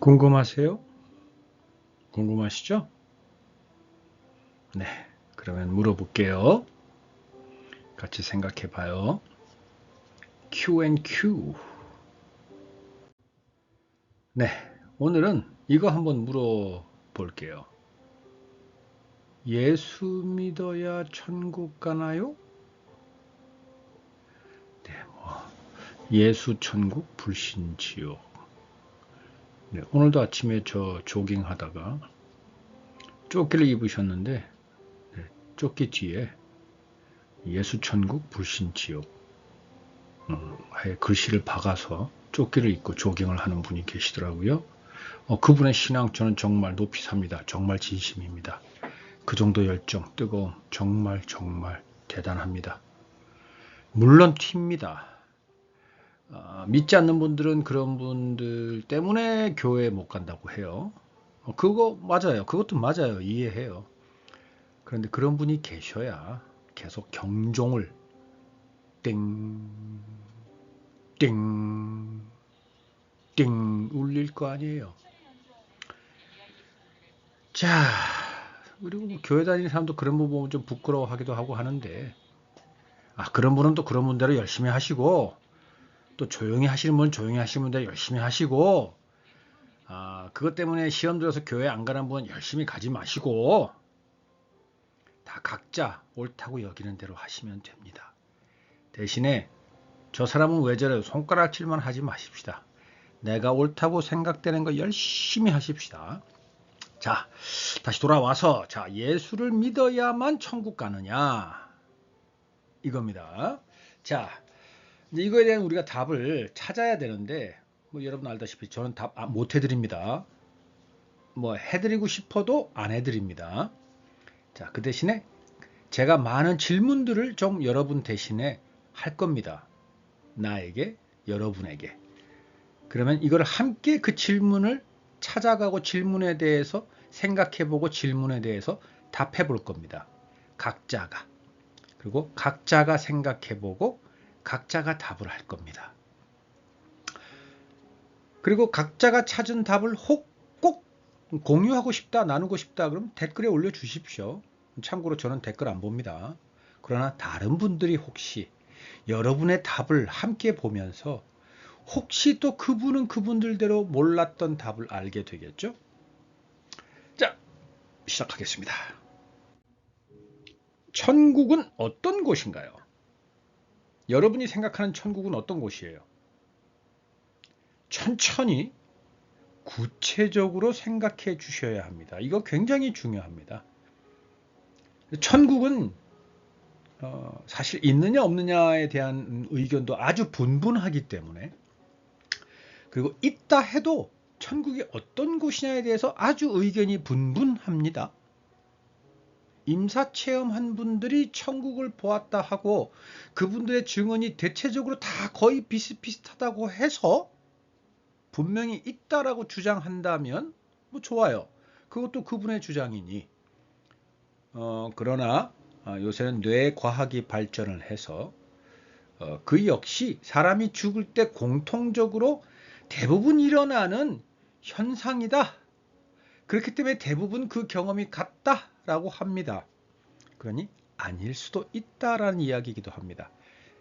궁금하세요? 궁금하시죠? 네, 그러면 물어볼게요. 같이 생각해 봐요. Q&Q. 네, 오늘은 이거 한번 물어볼게요. 예수 믿어야 천국 가나요? 네, 예수 천국 불신 지옥. 네, 오늘도 아침에 저 조깅하다가 조끼를 입으셨는데 조끼 뒤에 예수 천국 불신 지옥 아예 글씨를 박아서 조끼를 입고 조깅을 하는 분이 계시더라고요. 그분의 신앙 저는 정말 높이 삽니다. 정말 진심입니다. 그 정도 열정, 뜨거움 정말 정말 대단합니다. 물론 튑니다. 믿지 않는 분들은 그런 분들 때문에 교회 못 간다고 해요. 그거 맞아요. 그것도 맞아요. 이해해요. 그런데 그런 분이 계셔야 계속 경종을 땡, 땡, 땡 울릴 거 아니에요. 자, 그리고 뭐 교회 다니는 사람도 그런 부분 보면 좀 부끄러워하기도 하고 하는데, 그런 분은 또 그런 분대로 열심히 하시고, 또 조용히 하시는 분은 조용히 하시는 분대로 열심히 하시고, 그것 때문에 시험 들어서 교회 안 가는 분은 열심히 가지 마시고, 다 각자 옳다고 여기는 대로 하시면 됩니다. 대신에 저 사람은 왜 저래요? 손가락질만 하지 마십시다. 내가 옳다고 생각되는 거 열심히 하십시다. 자, 다시 돌아와서, 자, 예수를 믿어야만 천국 가느냐? 이겁니다. 자, 이제 이거에 대한 우리가 답을 찾아야 되는데, 뭐 여러분 알다시피 저는 답 못 해드립니다. 뭐 해드리고 싶어도 안 해드립니다. 자, 그 대신에 제가 많은 질문들을 좀 여러분 대신에 할 겁니다. 나에게, 여러분에게. 그러면 이걸 함께 그 질문을 찾아가고 질문에 대해서 생각해보고 질문에 대해서 답해볼 겁니다. 각자가. 그리고 각자가 생각해보고 각자가 답을 할 겁니다. 그리고 각자가 찾은 답을 혹 꼭 공유하고 싶다, 나누고 싶다, 그럼 댓글에 올려주십시오. 참고로 저는 댓글 안 봅니다. 그러나 다른 분들이 혹시 여러분의 답을 함께 보면서 혹시 또 그분은 그분들대로 몰랐던 답을 알게 되겠죠? 자, 시작하겠습니다. 천국은 어떤 곳인가요? 여러분이 생각하는 천국은 어떤 곳이에요? 천천히 구체적으로 생각해 주셔야 합니다. 이거 굉장히 중요합니다. 천국은 사실 있느냐 없느냐에 대한 의견도 아주 분분하기 때문에, 그리고 있다 해도 천국이 어떤 곳이냐에 대해서 아주 의견이 분분합니다. 임사체험한 분들이 천국을 보았다 하고 그분들의 증언이 대체적으로 다 거의 비슷비슷하다고 해서 분명히 있다라고 주장한다면 뭐 좋아요. 그것도 그분의 주장이니. 그러나 요새는 뇌과학이 발전을 해서 그 역시 사람이 죽을 때 공통적으로 대부분 일어나는 현상이다. 그렇기 때문에 대부분 그 경험이 같다라고 합니다. 그러니 아닐 수도 있다라는 이야기이기도 합니다.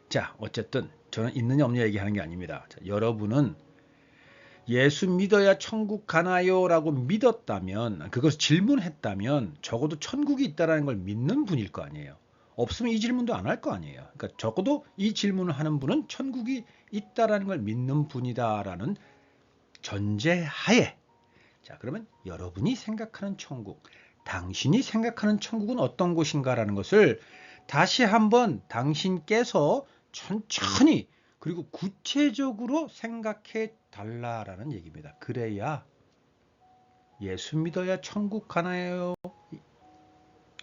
자, 어쨌든 저는 있느냐 없느냐 얘기하는 게 아닙니다. 자, 여러분은 예수 믿어야 천국 가나요? 라고 믿었다면, 그것을 질문했다면 적어도 천국이 있다는 걸 믿는 분일 거 아니에요. 없으면 이 질문도 안 할 거 아니에요. 그러니까 적어도 이 질문을 하는 분은 천국이 있다는 걸 믿는 분이다라는 전제하에, 자, 그러면 여러분이 생각하는 천국, 당신이 생각하는 천국은 어떤 곳인가라는 것을 다시 한번 당신께서 천천히 그리고 구체적으로 생각해 달라라는 얘기입니다. 그래야 예수 믿어야 천국 가나요?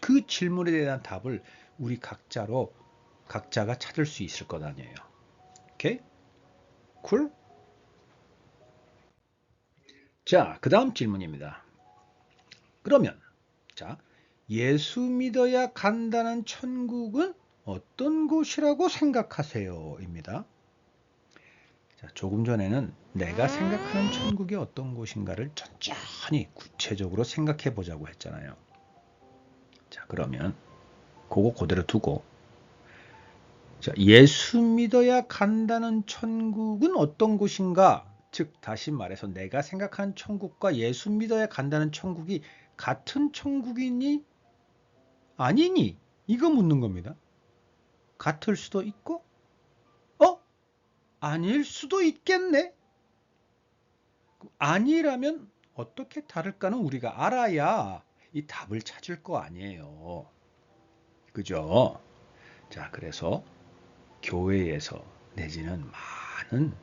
그 질문에 대한 답을 우리 각자가 찾을 수 있을 것 아니에요. 오케이? 쿨? 자, 그 다음 질문입니다. 그러면 자, 예수 믿어야 간다는 천국은 어떤 곳이라고 생각하세요? 입니다. 자, 조금 전에는 내가 생각하는 천국이 어떤 곳인가를 천천히 구체적으로 생각해 보자고 했잖아요. 자, 그러면 그거 그대로 두고, 자, 예수 믿어야 간다는 천국은 어떤 곳인가? 즉, 다시 말해서 내가 생각하는 천국과 예수 믿어야 간다는 천국이 같은 천국이니 아니니? 이거 묻는 겁니다. 같을 수도 있고, 아닐 수도 있겠네? 아니라면 어떻게 다를까는 우리가 알아야 이 답을 찾을 거 아니에요. 그죠? 자, 그래서 교회에서 내지는 많은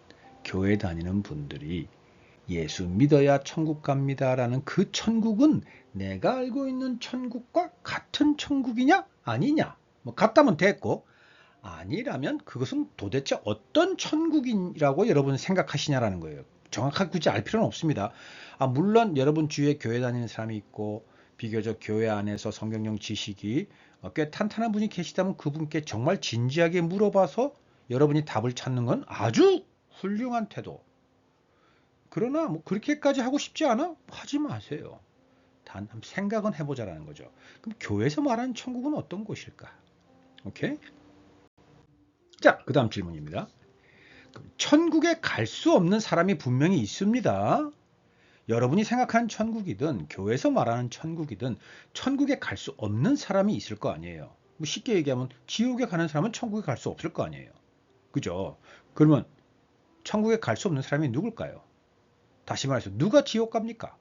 교회 다니는 분들이 예수 믿어야 천국 갑니다라는 그 천국은 내가 알고 있는 천국과 같은 천국이냐 아니냐, 뭐 같다면 됐고, 아니라면 그것은 도대체 어떤 천국이라고 여러분 생각하시냐라는 거예요. 정확하게 굳이 알 필요는 없습니다. 물론 여러분 주위에 교회 다니는 사람이 있고 비교적 교회 안에서 성경적 지식이 꽤 탄탄한 분이 계시다면 그분께 정말 진지하게 물어봐서 여러분이 답을 찾는 건 아주 훌륭한 태도. 그러나 뭐 그렇게까지 하고 싶지 않아? 하지 마세요. 단 생각은 해보자라는 거죠. 그럼 교회에서 말하는 천국은 어떤 곳일까? 오케이? 자, 그 다음 질문입니다. 천국에 갈 수 없는 사람이 분명히 있습니다. 여러분이 생각하는 천국이든 교회에서 말하는 천국이든 천국에 갈 수 없는 사람이 있을 거 아니에요. 뭐 쉽게 얘기하면 지옥에 가는 사람은 천국에 갈 수 없을 거 아니에요. 그죠? 그러면 천국에 갈 수 없는 사람이 누굴까요? 다시 말해서 누가 지옥 갑니까?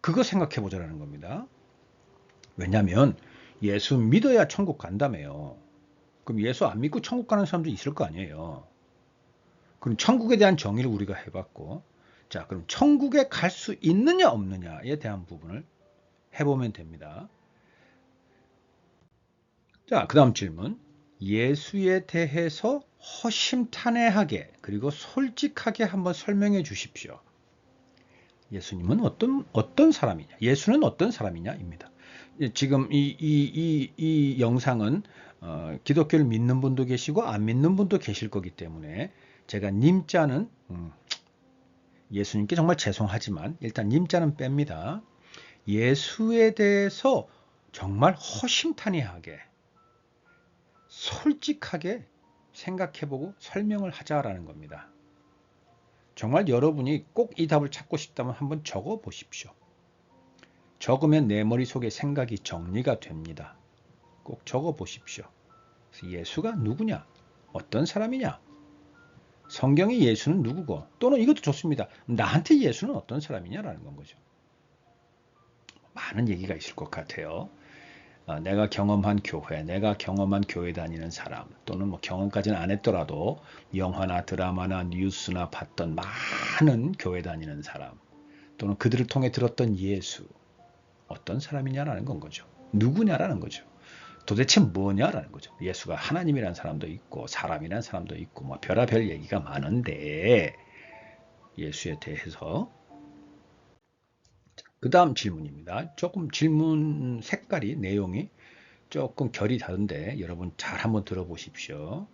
그거 생각해 보자라는 겁니다. 왜냐하면 예수 믿어야 천국 간다며요. 그럼 예수 안 믿고 천국 가는 사람도 있을 거 아니에요. 그럼 천국에 대한 정의를 우리가 해봤고, 자, 그럼 천국에 갈 수 있느냐 없느냐에 대한 부분을 해보면 됩니다. 자, 그 다음 질문. 예수에 대해서 허심탄회하게 그리고 솔직하게 한번 설명해 주십시오. 예수님은 어떤 사람이냐? 예수는 어떤 사람이냐입니다. 지금 이 영상은 기독교를 믿는 분도 계시고 안 믿는 분도 계실 거기 때문에 제가 님자는 예수님께 정말 죄송하지만 일단 님자는 뺍니다. 예수에 대해서 정말 허심탄회하게 솔직하게 생각해보고 설명을 하자라는 겁니다. 정말 여러분이 꼭 이 답을 찾고 싶다면 한번 적어 보십시오. 적으면 내 머릿속에 생각이 정리가 됩니다. 꼭 적어 보십시오. 예수가 누구냐? 어떤 사람이냐? 성경의 예수는 누구고? 또는 이것도 좋습니다. 나한테 예수는 어떤 사람이냐라는 건 거죠. 많은 얘기가 있을 것 같아요. 내가 경험한 교회, 내가 경험한 교회 다니는 사람, 또는 뭐 경험까지는 안 했더라도 영화나 드라마나 뉴스나 봤던 많은 교회 다니는 사람, 또는 그들을 통해 들었던 예수, 어떤 사람이냐라는 건 거죠. 누구냐라는 거죠. 도대체 뭐냐라는 거죠. 예수가 하나님이라는 사람도 있고 사람이라는 사람도 있고 뭐 별의별 얘기가 많은데 예수에 대해서 그 다음 질문입니다. 조금 질문 색깔이 내용이 조금 결이 다른데 여러분 잘 한번 들어보십시오.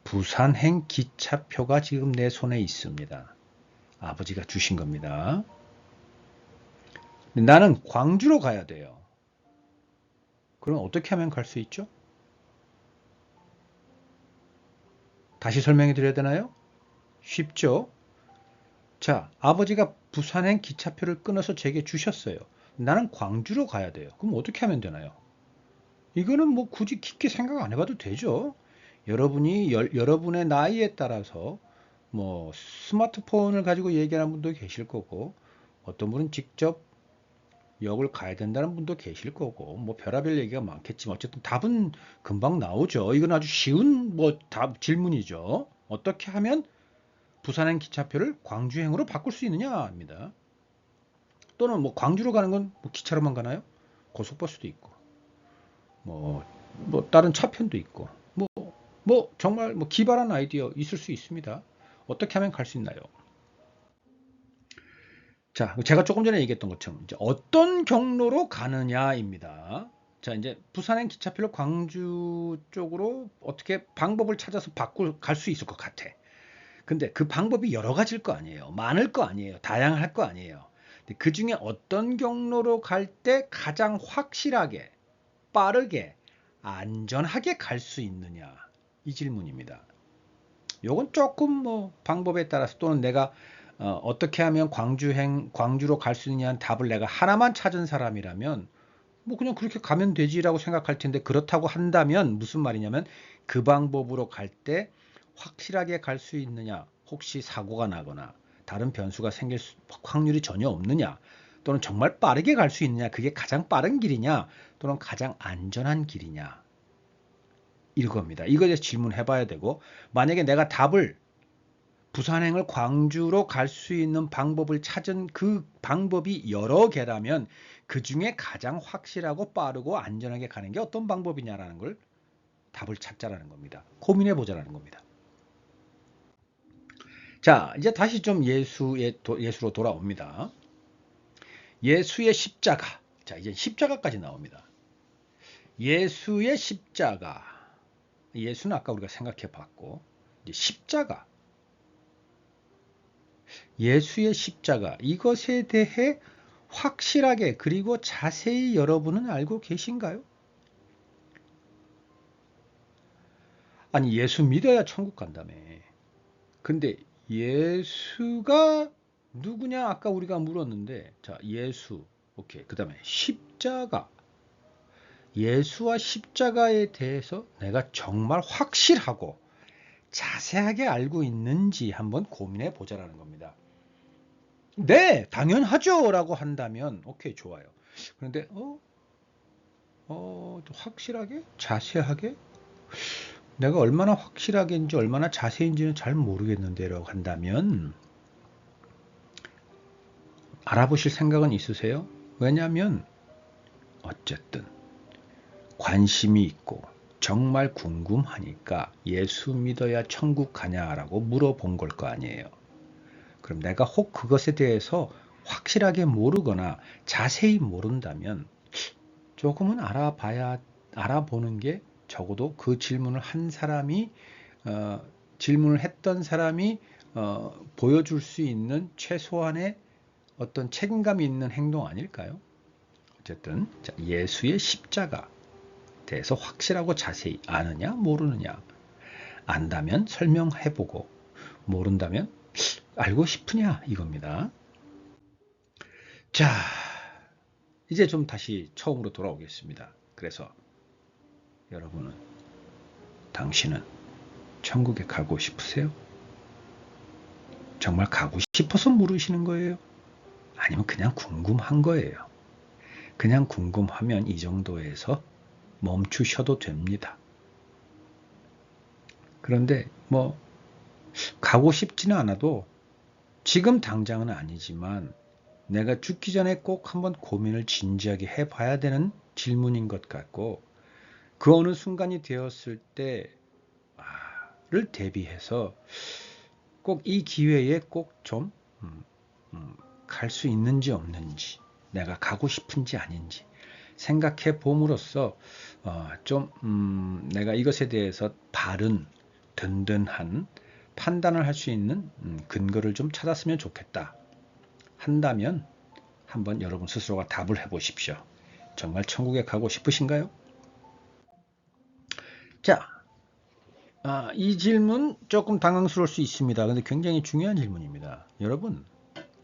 부산행 기차표가 지금 내 손에 있습니다. 아버지가 주신 겁니다. 나는 광주로 가야 돼요. 그럼 어떻게 하면 갈 수 있죠? 다시 설명해 드려야 되나요? 쉽죠? 자, 아버지가 부산행 기차표를 끊어서 제게 주셨어요. 나는 광주로 가야 돼요. 그럼 어떻게 하면 되나요? 이거는 뭐 굳이 깊게 생각 안 해봐도 되죠. 여러분이 여러분의 나이에 따라서 뭐 스마트폰을 가지고 얘기하는 분도 계실 거고 어떤 분은 직접 역을 가야 된다는 분도 계실 거고 뭐 별의별 얘기가 많겠지만 어쨌든 답은 금방 나오죠. 이건 아주 쉬운 뭐 답 질문이죠. 어떻게 하면 부산행 기차표를 광주행으로 바꿀 수 있느냐입니다. 또는 뭐 광주로 가는 건 뭐 기차로만 가나요? 고속버스도 있고 뭐 다른 차편도 있고 뭐 정말 뭐 기발한 아이디어 있을 수 있습니다. 어떻게 하면 갈 수 있나요? 자, 제가 조금 전에 얘기했던 것처럼 이제 어떤 경로로 가느냐입니다. 자, 이제 부산행 기차표를 광주 쪽으로 어떻게 방법을 찾아서 갈 수 있을 것 같아. 근데 그 방법이 여러 가지일 거 아니에요. 많을 거 아니에요. 다양할 거 아니에요. 근데 그 중에 어떤 경로로 갈 때 가장 확실하게, 빠르게, 안전하게 갈 수 있느냐? 이 질문입니다. 요건 조금 뭐 방법에 따라서 또는 내가 어떻게 하면 광주로 갈 수 있냐는 답을 내가 하나만 찾은 사람이라면 뭐 그냥 그렇게 가면 되지라고 생각할 텐데, 그렇다고 한다면 무슨 말이냐면 그 방법으로 갈 때 확실하게 갈 수 있느냐, 혹시 사고가 나거나 다른 변수가 생길 확률이 전혀 없느냐, 또는 정말 빠르게 갈 수 있느냐, 그게 가장 빠른 길이냐 또는 가장 안전한 길이냐, 이겁니다. 이거에 대해서 질문해 봐야 되고, 만약에 내가 답을 부산행을 광주로 갈 수 있는 방법을 찾은 그 방법이 여러 개라면 그 중에 가장 확실하고 빠르고 안전하게 가는 게 어떤 방법이냐라는 걸 답을 찾자라는 겁니다. 고민해 보자라는 겁니다. 자, 이제 다시 좀 예수로 돌아옵니다. 예수의 십자가. 자, 이제 십자가까지 나옵니다. 예수의 십자가. 예수는 아까 우리가 생각해 봤고, 이제 십자가. 예수의 십자가. 이것에 대해 확실하게 그리고 자세히 여러분은 알고 계신가요? 아니, 예수 믿어야 천국 간다며. 근데 예수가 누구냐? 아까 우리가 물었는데, 자, 예수. 오케이. 그 다음에 십자가. 예수와 십자가에 대해서 내가 정말 확실하고 자세하게 알고 있는지 한번 고민해 보자라는 겁니다. 네, 당연하죠 라고 한다면 오케이, 좋아요. 그런데 확실하게? 자세하게? 내가 얼마나 확실하게인지 얼마나 자세인지는 잘 모르겠는데 라고 한다면 알아보실 생각은 있으세요? 왜냐하면 어쨌든 관심이 있고 정말 궁금하니까 예수 믿어야 천국 가냐라고 물어본 걸 거 아니에요. 그럼 내가 혹 그것에 대해서 확실하게 모르거나 자세히 모른다면 조금은 알아보는 게 적어도 그 질문을 한 사람이 질문을 했던 사람이 보여줄 수 있는 최소한의 어떤 책임감이 있는 행동 아닐까요? 어쨌든 예수의 십자가 대해서 확실하고 자세히 아느냐 모르느냐, 안다면 설명해보고 모른다면 알고 싶으냐, 이겁니다. 자, 이제 좀 다시 처음으로 돌아오겠습니다. 그래서 당신은 천국에 가고 싶으세요? 정말 가고 싶어서 물으시는 거예요? 아니면 그냥 궁금한 거예요? 그냥 궁금하면 이 정도에서 멈추셔도 됩니다. 그런데 뭐 가고 싶지는 않아도 지금 당장은 아니지만 내가 죽기 전에 꼭 한번 고민을 진지하게 해봐야 되는 질문인 것 같고, 그 어느 순간이 되었을 때를 대비해서 꼭 이 기회에 꼭 좀 갈 수 있는지 없는지, 내가 가고 싶은지 아닌지 생각해 봄으로써 내가 이것에 대해서 바른 든든한 판단을 할 수 있는 근거를 좀 찾았으면 좋겠다 한다면 한번 여러분 스스로가 답을 해보십시오. 정말 천국에 가고 싶으신가요? 자, 이 질문 조금 당황스러울 수 있습니다. 근데 굉장히 중요한 질문입니다. 여러분,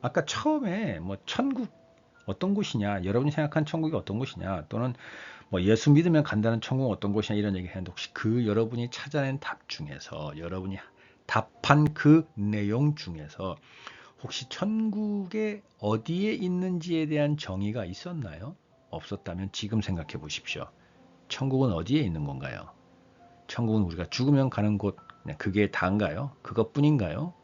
아까 처음에 뭐 천국 어떤 곳이냐, 여러분이 생각한 천국이 어떤 곳이냐, 또는 뭐 예수 믿으면 간다는 천국은 어떤 곳이냐, 이런 얘기 했는데, 혹시 그 여러분이 찾아낸 답 중에서, 여러분이 답한 그 내용 중에서 혹시 천국에 어디에 있는지에 대한 정의가 있었나요? 없었다면 지금 생각해 보십시오. 천국은 어디에 있는 건가요? 천국은 우리가 죽으면 가는 곳, 그게 다인가요? 그것뿐인가요?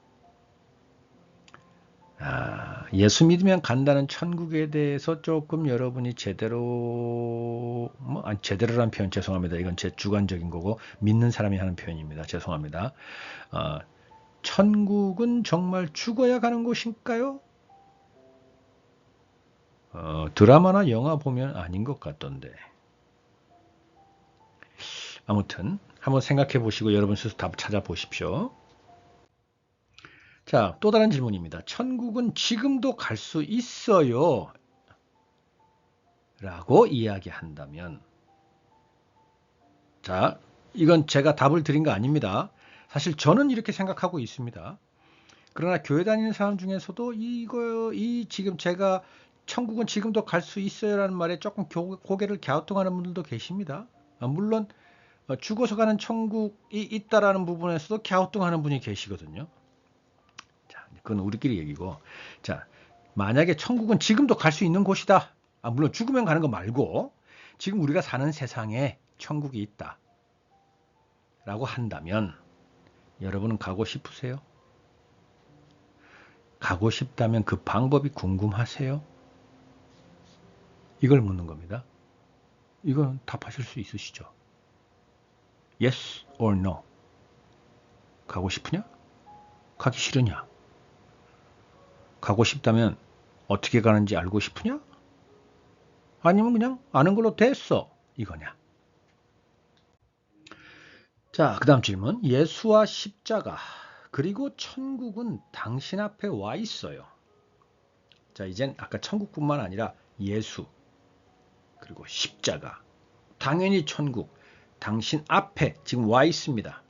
예수 믿으면 간다는 천국에 대해서 조금 여러분이 제대로란 표현 죄송합니다. 이건 제 주관적인 거고 믿는 사람이 하는 표현입니다. 죄송합니다. 천국은 정말 죽어야 가는 곳인가요? 드라마나 영화 보면 아닌 것 같던데. 아무튼 한번 생각해 보시고 여러분 스스로 답을 찾아보십시오. 자, 또 다른 질문입니다. 천국은 지금도 갈 수 있어요? 라고 이야기한다면, 자, 이건 제가 답을 드린 거 아닙니다. 사실 저는 이렇게 생각하고 있습니다. 그러나 교회 다니는 사람 중에서도 지금 제가 천국은 지금도 갈 수 있어요라는 말에 조금 고개를 갸우뚱하는 분들도 계십니다. 물론 죽어서 가는 천국이 있다라는 부분에서도 갸우뚱하는 분이 계시거든요. 자, 그건 우리끼리 얘기고. 자, 만약에 천국은 지금도 갈 수 있는 곳이다. 물론 죽으면 가는 거 말고 지금 우리가 사는 세상에 천국이 있다. 라고 한다면 여러분은 가고 싶으세요? 가고 싶다면 그 방법이 궁금하세요? 이걸 묻는 겁니다. 이건 답하실 수 있으시죠? Yes or no? 가고 싶으냐? 가기 싫으냐? 가고 싶다면 어떻게 가는지 알고 싶으냐? 아니면 그냥 아는 걸로 됐어 이거냐? 자, 그 다음 질문. 예수와 십자가 그리고 천국은 당신 앞에 와 있어요. 자, 이젠 아까 천국뿐만 아니라 예수 그리고 십자가, 당연히 천국, 당신 앞에 지금 와 있습니다.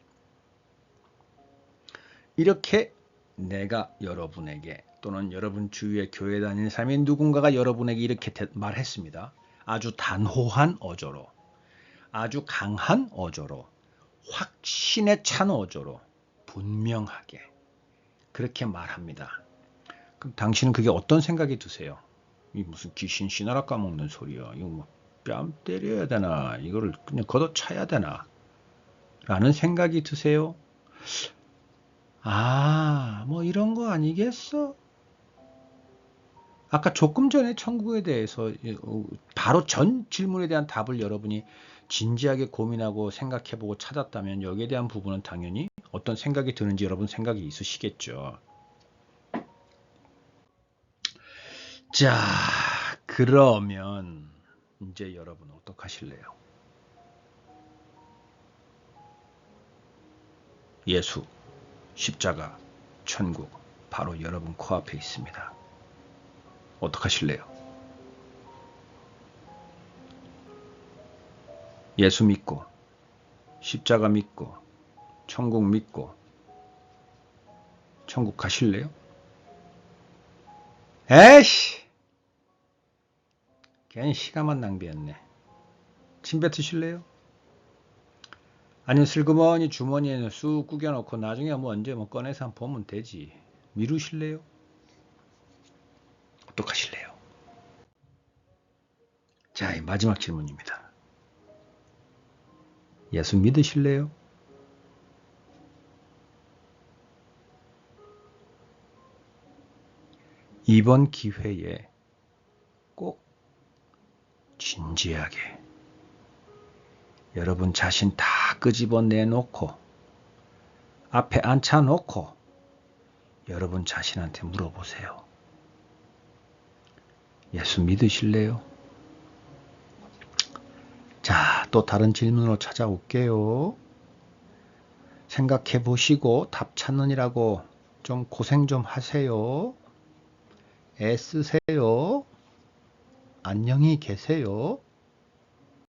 이렇게 내가 여러분에게 또는 여러분 주위에 교회 다니는 사람이 누군가가 여러분에게 이렇게 말했습니다. 아주 단호한 어조로, 아주 강한 어조로, 확신에 찬 어조로 분명하게 그렇게 말합니다. 그럼 당신은 그게 어떤 생각이 드세요? 이 무슨 귀신 씨나라 까먹는 소리야. 이거 뭐 뺨 때려야 되나? 이거를 그냥 걷어차야 되나? 라는 생각이 드세요? 뭐 이런 거 아니겠어? 아까 조금 전에 천국에 대해서 바로 전 질문에 대한 답을 여러분이 진지하게 고민하고 생각해보고 찾았다면 여기에 대한 부분은 당연히 어떤 생각이 드는지 여러분 생각이 있으시겠죠. 자, 그러면 이제 여러분 어떡하실래요? 예수, 십자가, 천국 바로 여러분 코앞에 있습니다. 어떡하실래요? 예수 믿고 십자가 믿고 천국 믿고 천국 가실래요? 에이씨! 괜히 시간만 낭비했네. 침 뱉으실래요? 아니면 슬그머니 주머니에 쑥 구겨놓고 나중에 뭐 언제 뭐 꺼내서 한번 보면 되지. 미루실래요? 어떡하실래요? 자, 마지막 질문입니다. 예수 믿으실래요? 이번 기회에 꼭 진지하게 여러분 자신 다 끄집어내놓고 앞에 앉혀놓고 여러분 자신한테 물어보세요. 예수 믿으실래요? 자, 또 다른 질문으로 찾아올게요. 생각해 보시고 답 찾느니라고 좀 고생 좀 하세요. 애쓰세요. 안녕히 계세요.